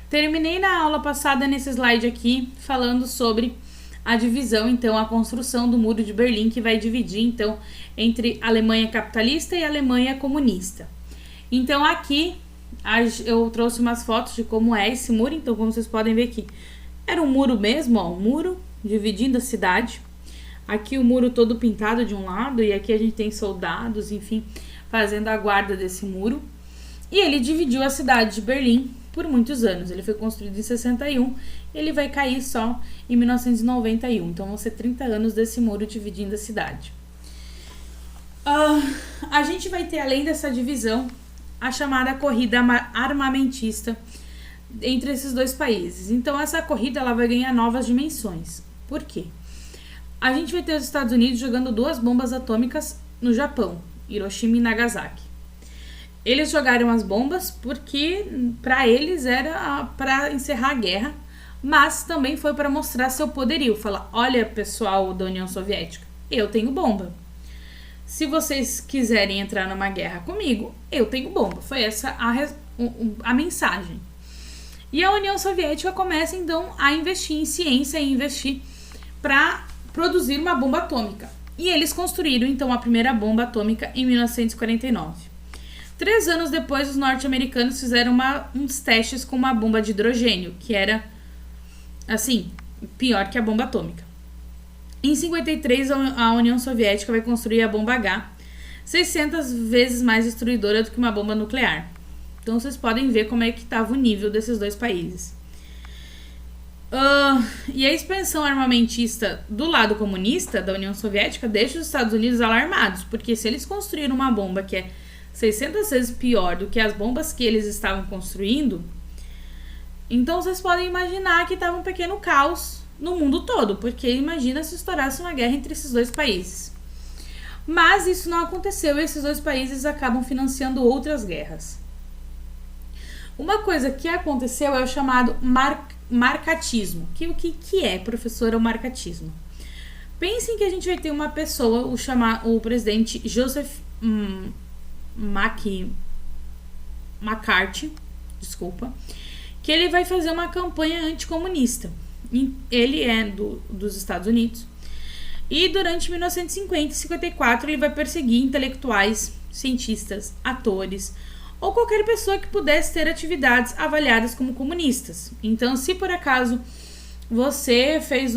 Terminei na aula passada nesse slide aqui falando sobre a divisão, então a construção do Muro de Berlim, que vai dividir então entre a Alemanha capitalista e a Alemanha comunista. Então aqui eu trouxe umas fotos de como é esse muro, então como vocês podem ver aqui, era um muro mesmo, ó, um muro dividindo a cidade. Aqui o muro todo pintado de um lado e aqui a gente tem soldados, enfim, fazendo a guarda desse muro. E ele dividiu a cidade de Berlim por muitos anos. Ele foi construído em 61, ele vai cair só em 1991. Então vão ser 30 anos desse muro dividindo a cidade. A gente vai ter, além dessa divisão, a chamada corrida armamentista entre esses dois países. Então essa corrida ela vai ganhar novas dimensões. Por quê? A gente vai ter os Estados Unidos jogando 2 bombas atômicas no Japão, Hiroshima e Nagasaki. Eles jogaram as bombas porque para eles era para encerrar a guerra, mas também foi para mostrar seu poderio. Falar, olha pessoal da União Soviética, eu tenho bomba. Se vocês quiserem entrar numa guerra comigo, eu tenho bomba. Foi essa a mensagem. E a União Soviética começa então a investir em ciência e investir para produzir uma bomba atômica. E eles construíram então a primeira bomba atômica em 1949. 3 anos depois, os norte-americanos fizeram uns testes com uma bomba de hidrogênio, que era, assim, pior que a bomba atômica. Em 53, a União Soviética vai construir a bomba H, 600 vezes mais destruidora do que uma bomba nuclear. Então, vocês podem ver como é que estava o nível desses dois países. E a expansão armamentista do lado comunista da União Soviética deixa os Estados Unidos alarmados, porque se eles construíram uma bomba que é 600 vezes pior do que as bombas que eles estavam construindo, então vocês podem imaginar que estava um pequeno caos no mundo todo, porque imagina se estourasse uma guerra entre esses dois países. Mas isso não aconteceu e esses dois países acabam financiando outras guerras. Uma coisa que aconteceu é o chamado marcatismo. O que é, professora, o marcatismo? Pensem que a gente vai ter uma pessoa, o presidente Joseph McCarthy, que ele vai fazer uma campanha anticomunista. Ele é dos Estados Unidos. E durante 1950 e 54 ele vai perseguir intelectuais, cientistas, atores ou qualquer pessoa que pudesse ter atividades avaliadas como comunistas. Então, se por acaso você fez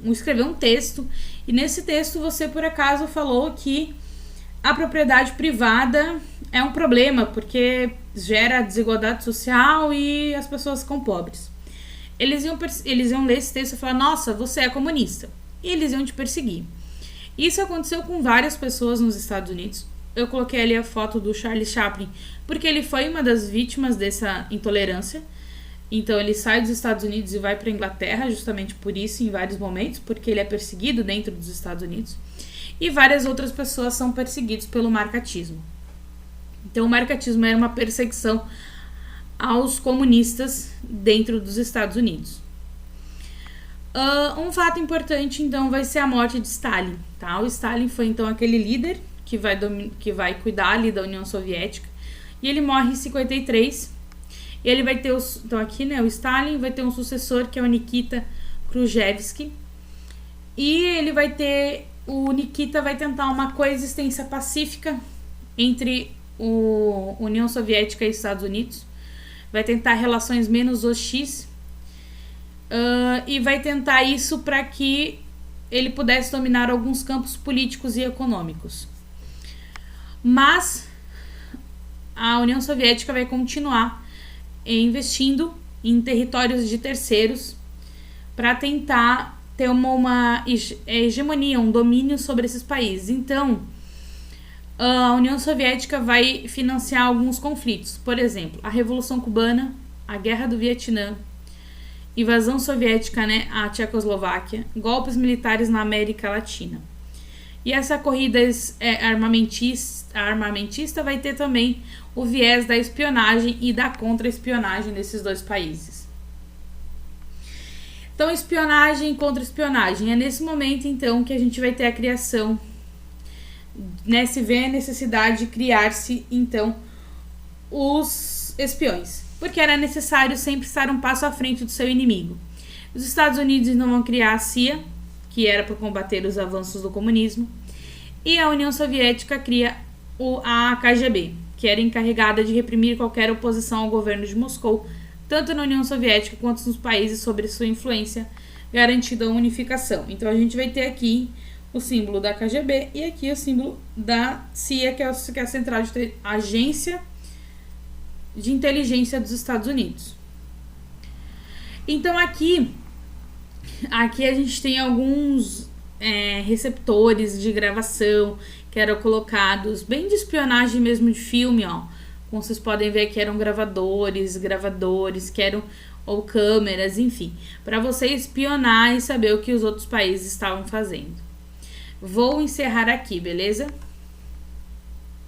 escreveu um texto e nesse texto você por acaso falou que a propriedade privada é um problema porque gera desigualdade social e as pessoas ficam pobres. Eles iam ler esse texto e falar, nossa, você é comunista. E eles iam te perseguir. Isso aconteceu com várias pessoas nos Estados Unidos. Eu coloquei ali a foto do Charles Chaplin, porque ele foi uma das vítimas dessa intolerância. Então ele sai dos Estados Unidos e vai para a Inglaterra, justamente por isso, em vários momentos, porque ele é perseguido dentro dos Estados Unidos. E várias outras pessoas são perseguidas pelo marcatismo. Então o marcatismo era uma perseguição aos comunistas dentro dos Estados Unidos. Um fato importante, então, vai ser a morte de Stalin. Tá? O Stalin foi, então, aquele líder que vai cuidar ali da União Soviética. E ele morre em 53. E ele vai ter, então aqui, né, o Stalin vai ter um sucessor, que é o Nikita Khrushchevsky. E ele vai ter, o Nikita vai tentar uma coexistência pacífica entre a União Soviética e Estados Unidos. Vai tentar relações menos hostis. E vai tentar isso para que ele pudesse dominar alguns campos políticos e econômicos. Mas a União Soviética vai continuar investindo em territórios de terceiros para tentar ter uma hegemonia, um domínio sobre esses países. Então, a União Soviética vai financiar alguns conflitos. Por exemplo, a Revolução Cubana, a Guerra do Vietnã, invasão soviética, né, à Tchecoslováquia, golpes militares na América Latina. E essa corrida armamentista vai ter também o viés da espionagem e da contra-espionagem desses dois países. Então, espionagem e contra-espionagem. É nesse momento, então, que a gente vai ter a criação, né, se vê a necessidade de criar-se, então, os espiões, porque era necessário sempre estar um passo à frente do seu inimigo. Os Estados Unidos não vão criar a CIA, que era para combater os avanços do comunismo, e a União Soviética cria a KGB, que era encarregada de reprimir qualquer oposição ao governo de Moscou, tanto na União Soviética quanto nos países sob sua influência, garantindo a unificação. Então a gente vai ter aqui o símbolo da KGB e aqui o símbolo da CIA, que é a Central de Agência de Inteligência dos Estados Unidos. Então aqui a gente tem alguns receptores de gravação que eram colocados, bem de espionagem mesmo de filme, ó. Como vocês podem ver que eram gravadores, que eram ou câmeras, enfim, para você espionar e saber o que os outros países estavam fazendo. Vou encerrar aqui, beleza?